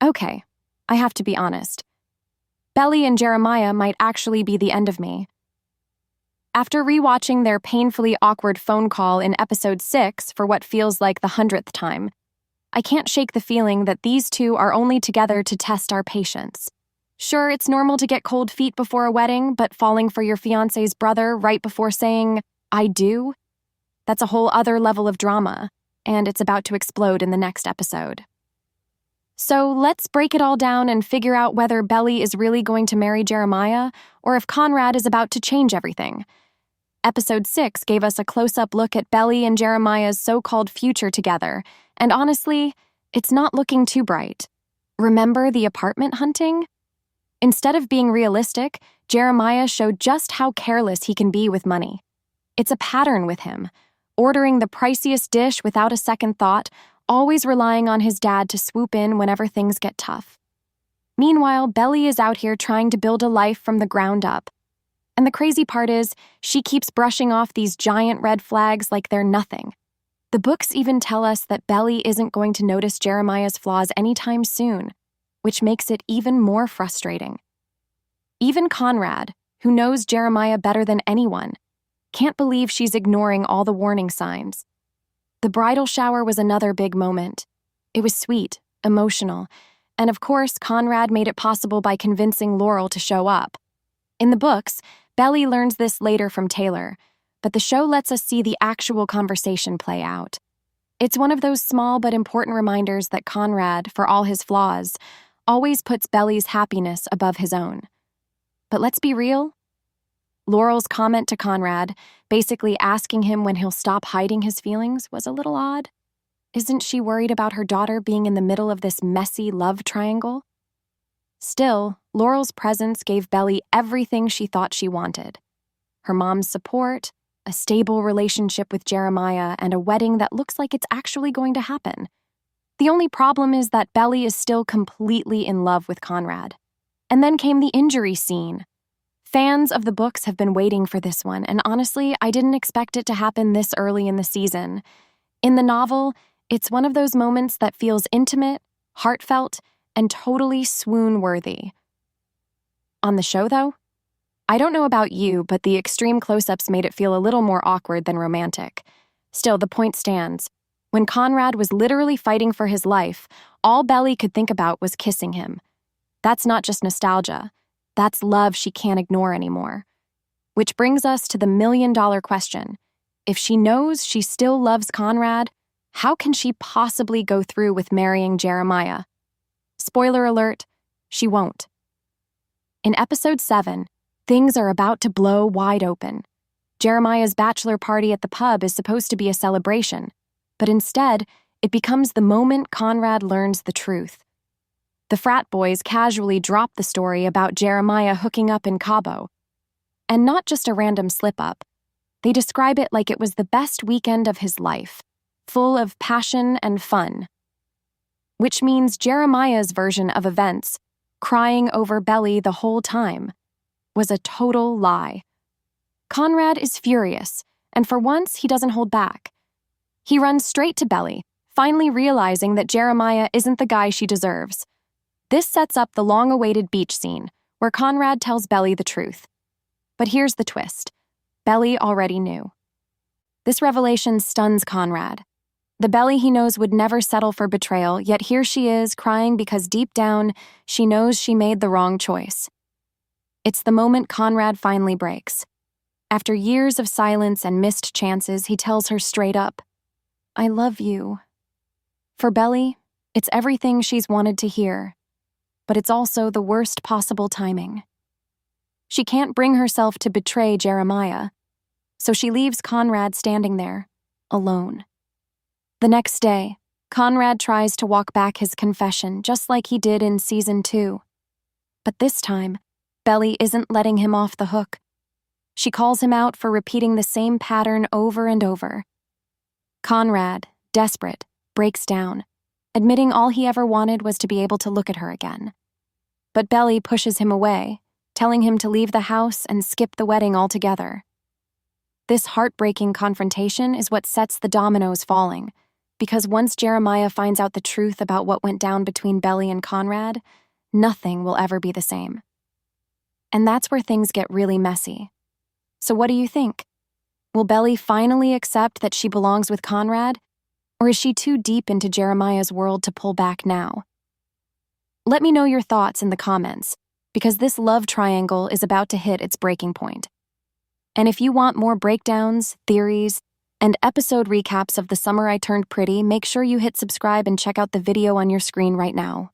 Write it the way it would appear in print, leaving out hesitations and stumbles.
Okay, I have to be honest. Belly and Jeremiah might actually be the end of me. After rewatching their painfully awkward phone call in episode 6 for what feels like the 100th time, I can't shake the feeling that these two are only together to test our patience. Sure, it's normal to get cold feet before a wedding, but falling for your fiancé's brother right before saying, "I do"? That's a whole other level of drama, and it's about to explode in the next episode. So let's break it all down and figure out whether Belly is really going to marry Jeremiah or if Conrad is about to change everything. Episode 6 gave us a close-up look at Belly and Jeremiah's so-called future together, and honestly, it's not looking too bright. Remember the apartment hunting? Instead of being realistic, Jeremiah showed just how careless he can be with money. It's a pattern with him, ordering the priciest dish without a second thought, always relying on his dad to swoop in whenever things get tough. Meanwhile, Belly is out here trying to build a life from the ground up. And the crazy part is, she keeps brushing off these giant red flags like they're nothing. The books even tell us that Belly isn't going to notice Jeremiah's flaws anytime soon, which makes it even more frustrating. Even Conrad, who knows Jeremiah better than anyone, can't believe she's ignoring all the warning signs. The bridal shower was another big moment. It was sweet, emotional, and of course, Conrad made it possible by convincing Laurel to show up. In the books, Belly learns this later from Taylor, but the show lets us see the actual conversation play out. It's one of those small but important reminders that Conrad, for all his flaws, always puts Belly's happiness above his own. But let's be real. Laurel's comment to Conrad, basically asking him when he'll stop hiding his feelings, was a little odd. Isn't she worried about her daughter being in the middle of this messy love triangle? Still, Laurel's presence gave Belly everything she thought she wanted. Her mom's support, a stable relationship with Jeremiah, and a wedding that looks like it's actually going to happen. The only problem is that Belly is still completely in love with Conrad. And then came the injury scene. Fans of the books have been waiting for this one, and honestly, I didn't expect it to happen this early in the season. In the novel, it's one of those moments that feels intimate, heartfelt, and totally swoon-worthy. On the show, though, I don't know about you, but the extreme close-ups made it feel a little more awkward than romantic. Still, the point stands. When Conrad was literally fighting for his life, all Belly could think about was kissing him. That's not just nostalgia. That's love she can't ignore anymore. Which brings us to the million-dollar question. If she knows she still loves Conrad, how can she possibly go through with marrying Jeremiah? Spoiler alert, she won't. In episode 7, things are about to blow wide open. Jeremiah's bachelor party at the pub is supposed to be a celebration, but instead, it becomes the moment Conrad learns the truth. The frat boys casually drop the story about Jeremiah hooking up in Cabo. And not just a random slip-up. They describe it like it was the best weekend of his life, full of passion and fun. Which means Jeremiah's version of events, crying over Belly the whole time, was a total lie. Conrad is furious, and for once he doesn't hold back. He runs straight to Belly, finally realizing that Jeremiah isn't the guy she deserves. This sets up the long-awaited beach scene, where Conrad tells Belly the truth. But here's the twist. Belly already knew. This revelation stuns Conrad. The Belly he knows would never settle for betrayal, yet here she is, crying because deep down, she knows she made the wrong choice. It's the moment Conrad finally breaks. After years of silence and missed chances, he tells her straight up, "I love you." For Belly, it's everything she's wanted to hear, but it's also the worst possible timing. She can't bring herself to betray Jeremiah, so she leaves Conrad standing there, alone. The next day, Conrad tries to walk back his confession just like he did in Season 2. But this time, Belly isn't letting him off the hook. She calls him out for repeating the same pattern over and over. Conrad, desperate, breaks down, admitting all he ever wanted was to be able to look at her again. But Belly pushes him away, telling him to leave the house and skip the wedding altogether. This heartbreaking confrontation is what sets the dominoes falling. Because once Jeremiah finds out the truth about what went down between Belly and Conrad, nothing will ever be the same. And that's where things get really messy. So what do you think? Will Belly finally accept that she belongs with Conrad? Or is she too deep into Jeremiah's world to pull back now? Let me know your thoughts in the comments, because this love triangle is about to hit its breaking point. And if you want more breakdowns, theories, and episode recaps of The Summer I Turned Pretty, make sure you hit subscribe and check out the video on your screen right now.